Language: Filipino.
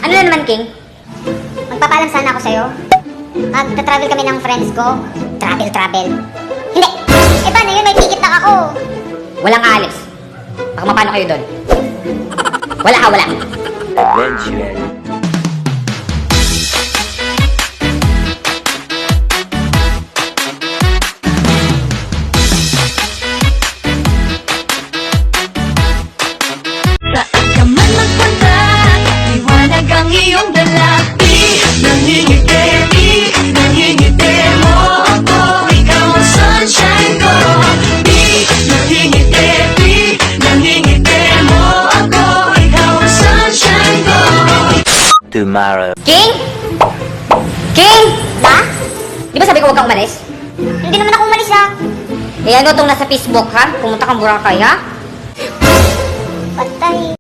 Ano na naman, King? Magpapaalam sana ako sa'yo. Magta-travel kami ng friends ko. Travel. Hindi! Eh paano yun? May ticket na ako. Walang aalis. Baka mapano kayo doon. Wala. Eventually. Saan ka man magpunta, liwanag ang iyong dala. Nangingiti mo ako. Ikaw ang sunshine ko. Nangingiti mo ako. Ikaw ang sunshine ko. Tomorrow. King? Ha? Di ba sabi ko huwag kang umalis? Hindi naman ako umalis ha. Eh ano tong nasa Facebook, ha? Pumunta kang Boracay, ha? Patay.